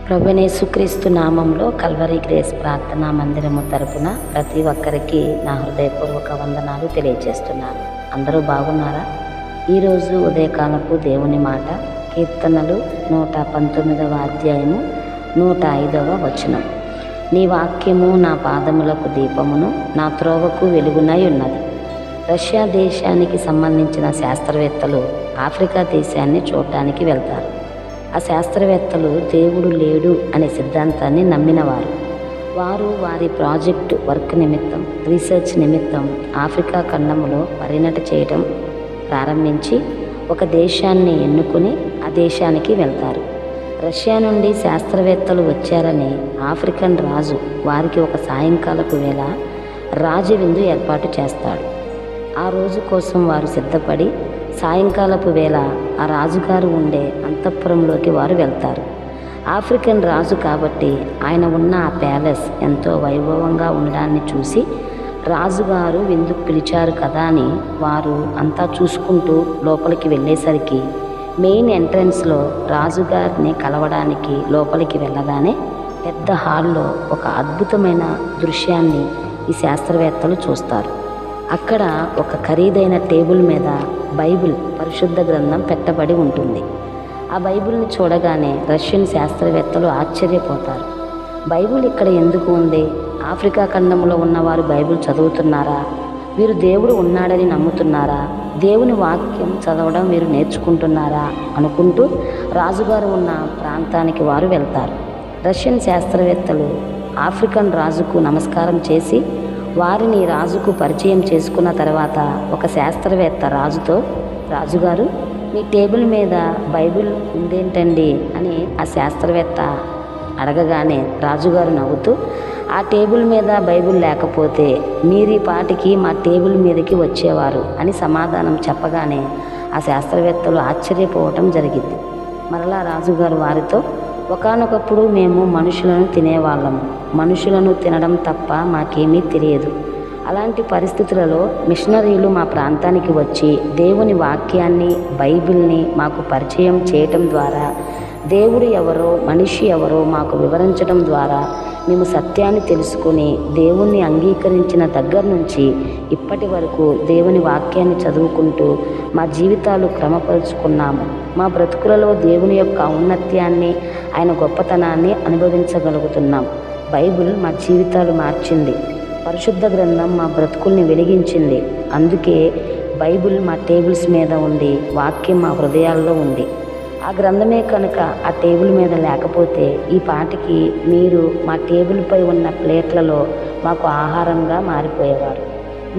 ప్రభువైన యేసుక్రీస్తు నామంలో కల్వరీ గ్రేస్ ప్రార్థనా మందిరము తరపున ప్రతి ఒక్కరికి నా హృదయపూర్వక వందనాలు తెలియజేస్తున్నాను. అందరూ బాగున్నారా? ఈరోజు ఉదయకాలపు దేవుని మాట కీర్తనలు 119వ అధ్యాయము 105వ వచనం. నీ వాక్యము నా పాదములకు దీపమును, నా త్రోవకు వెలుగునై ఉన్నది. రష్యా దేశానికి సంబంధించిన శాస్త్రవేత్తలు ఆఫ్రికా దేశాన్ని చూడటానికి వెళ్తారు. ఆ శాస్త్రవేత్తలు దేవుడు లేడు అనే సిద్ధాంతాన్ని నమ్మినవారు. వారు వారి ప్రాజెక్టు వర్క్ నిమిత్తం, రీసెర్చ్ నిమిత్తం ఆఫ్రికా ఖండములో పరిణతి చేయడం ప్రారంభించి ఒక దేశాన్ని ఎన్నుకుని ఆ దేశానికి వెళ్తారు. రష్యా నుండి శాస్త్రవేత్తలు వచ్చారని ఆఫ్రికన్ రాజు వారికి ఒక సాయంకాలపు వేళ రాజు విందు ఏర్పాటు చేస్తాడు. ఆ రోజు కోసం వారు సిద్ధపడి సాయంకాలపు వేళ ఆ రాజుగారు ఉండే అంతఃపురంలోకి వారు వెళ్తారు. ఆఫ్రికన్ రాజు కాబట్టి ఆయన ఉన్న ఆ ప్యాలెస్ ఎంతో వైభవంగా ఉండడాన్ని చూసి రాజుగారు విందుకు పిలిచారు కదా అని వారు అంతా చూసుకుంటూ లోపలికి వెళ్ళేసరికి మెయిన్ ఎంట్రన్స్లో రాజుగారిని కలవడానికి లోపలికి వెళ్ళగానే పెద్ద హాల్లో ఒక అద్భుతమైన దృశ్యాన్ని ఈ శాస్త్రవేత్తలు చూస్తారు. అక్కడ ఒక ఖరీదైన టేబుల్ మీద బైబిల్, పరిశుద్ధ గ్రంథం పెట్టబడి ఉంటుంది. ఆ బైబిల్ని చూడగానే రష్యన్ శాస్త్రవేత్తలు ఆశ్చర్యపోతారు. బైబిల్ ఇక్కడ ఎందుకు ఉంది? ఆఫ్రికా ఖండంలో ఉన్నవారు బైబిల్ చదువుతున్నారా? వీరు దేవుడు ఉన్నాడని నమ్ముతున్నారా? దేవుని వాక్యం చదవడం వీరు నేర్చుకుంటున్నారా అనుకుంటూ రాజుగారు ఉన్న ప్రాంతానికి వారు వెళ్తారు. రష్యన్ శాస్త్రవేత్తలు ఆఫ్రికన్ రాజుకు నమస్కారం చేసి వారిని రాజుకు పరిచయం చేసుకున్న తర్వాత ఒక శాస్త్రవేత్త రాజుతో, రాజుగారు మీ టేబుల్ మీద బైబిల్ ఉందేంటండి అని ఆ శాస్త్రవేత్త అడగగానే రాజుగారు నవ్వుతూ, ఆ టేబుల్ మీద బైబిల్ లేకపోతే మీరీ పాటికి మా టేబుల్ మీదకి వచ్చేవారు అని సమాధానం చెప్పగానే ఆ శాస్త్రవేత్తలు ఆశ్చర్యపోవటం జరిగింది. మరలా రాజుగారు వారితో, ఒకానొకప్పుడు మేము మనుషులను తినేవాళ్ళము. మనుషులను తినడం తప్ప మాకేమీ తెలియదు. అలాంటి పరిస్థితులలో మిషనరీలు మా ప్రాంతానికి వచ్చి దేవుని వాక్యాన్ని, బైబిల్ని మాకు పరిచయం చేయటం ద్వారా, దేవుడు ఎవరో మనిషి ఎవరో మాకు వివరించడం ద్వారా మేము సత్యాన్ని తెలుసుకుని దేవుణ్ణి అంగీకరించిన దగ్గర నుంచి ఇప్పటి వరకు దేవుని వాక్యాన్ని చదువుకుంటూ మా జీవితాలు క్రమపరుచుకున్నాము. మా బ్రతుకులలో దేవుని యొక్క ఔన్నత్యాన్ని, ఆయన గొప్పతనాన్ని అనుభవించగలుగుతున్నాం. బైబిల్ మా జీవితాలు మార్చింది. పరిశుద్ధ గ్రంథం మా బ్రతుకుల్ని వెలిగించింది. అందుకే బైబిల్ మా టేబుల్స్ మీద ఉంది, వాక్యం మా హృదయాల్లో ఉంది. ఆ గ్రంథమే కనుక ఆ టేబుల్ మీద లేకపోతే ఈ పాటికి మీరు మా టేబుల్పై ఉన్న ప్లేట్లలో మాకు ఆహారంగా మారిపోయేవారు.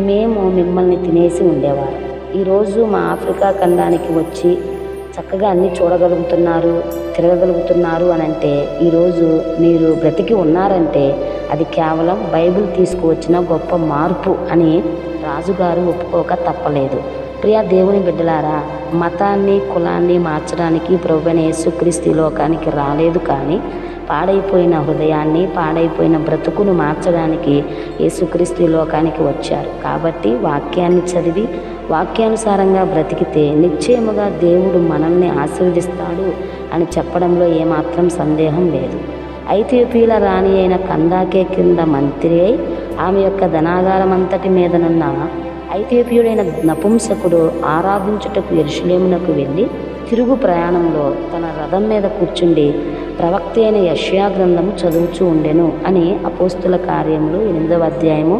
మేము మిమ్మల్ని తినేసి ఉండేవారు. ఈరోజు మా ఆఫ్రికా ఖండానికి వచ్చి చక్కగా అన్నీ చూడగలుగుతున్నారు, తిరగగలుగుతున్నారు అని అంటే, ఈరోజు మీరు బ్రతికి ఉన్నారంటే అది కేవలం బైబిల్ తీసుకువచ్చిన గొప్ప మార్పు అని రాజుగారు ఒప్పుకోక తప్పలేదు. ప్రియ దేవుని బిడ్డలారా, మతాన్ని, కులాన్ని మార్చడానికి ప్రభువైన యేసుక్రీస్తు లోకానికి రాలేదు. కానీ పాడైపోయిన హృదయాన్ని, పాడైపోయిన బ్రతుకును మార్చడానికి యేసుక్రీస్తు లోకానికి వచ్చారు. కాబట్టి వాక్యాన్ని చదివి వాక్యానుసారంగా బ్రతికితే నిశ్చయముగా దేవుడు మనల్ని ఆశీర్వదిస్తాడు అని చెప్పడంలో ఏమాత్రం సందేహం లేదు. ఐథియోపియాల రాణి అయిన కందాకే కింద మంత్రి అయి ఆమె యొక్క ధనాగారం అంతటి మీదనున్న ఐథియోపియుడైన నపుంసకుడు ఆరాధించుటకు యెరూషలేమునకు వెళ్ళి తిరుగు ప్రయాణంలో తన రథం మీద కూర్చుండి ప్రవక్త అయిన యెషయా గ్రంథము చదువుచూ ఉండెను అని అపోస్తుల కార్యములు 8వ అధ్యాయము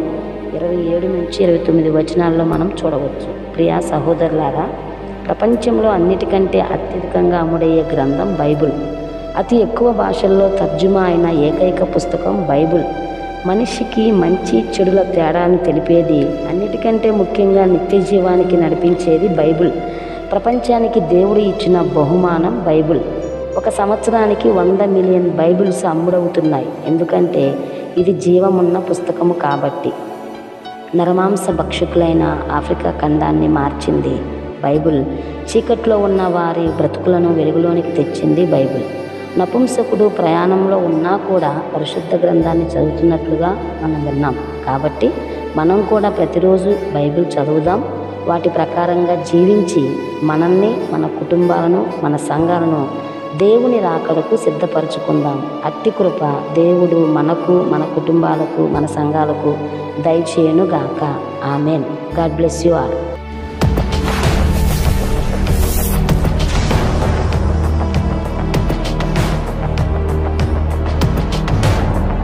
27 నుంచి 29 వచనాల్లో మనం చూడవచ్చు. ప్రియా సహోదరులారా, ప్రపంచంలో అన్నిటికంటే అత్యధికంగా అమ్ముడయ్యే గ్రంథం బైబిల్. అతి ఎక్కువ భాషల్లో తర్జుమా అయిన ఏకైక పుస్తకం బైబిల్. మనిషికి మంచి చెడుల తేడాను తెలిపేది, అన్నిటికంటే ముఖ్యంగా నిత్య జీవానికి నడిపించేది బైబిల్. ప్రపంచానికి దేవుడు ఇచ్చిన బహుమానం బైబిల్. ఒక సంవత్సరానికి 100 మిలియన్ బైబిల్స్ అమ్ముడవుతున్నాయి. ఎందుకంటే ఇది జీవమున్న పుస్తకము కాబట్టి. నరమాంస భక్షకులైన ఆఫ్రికా ఖండాన్ని మార్చింది బైబిల్. చీకట్లో ఉన్న వారి బ్రతుకులను వెలుగులోనికి తెచ్చింది బైబిల్. నపుంసకుడు ప్రయాణంలో ఉన్నా కూడా పరిశుద్ధ గ్రంథాన్ని చదువుతున్నట్లుగా మనం విన్నాం. కాబట్టి మనం కూడా ప్రతిరోజు బైబిల్ చదువుదాం. వాటి ప్రకారంగా జీవించి మనల్ని, మన కుటుంబాలను, మన సంఘాలను దేవుని రాకడకు సిద్ధపరచుకుందాం. అట్టి కృప దేవుడు మనకు, మన కుటుంబాలకు, మన సంఘాలకు దయచేయునుగాక. Amen. God bless you all.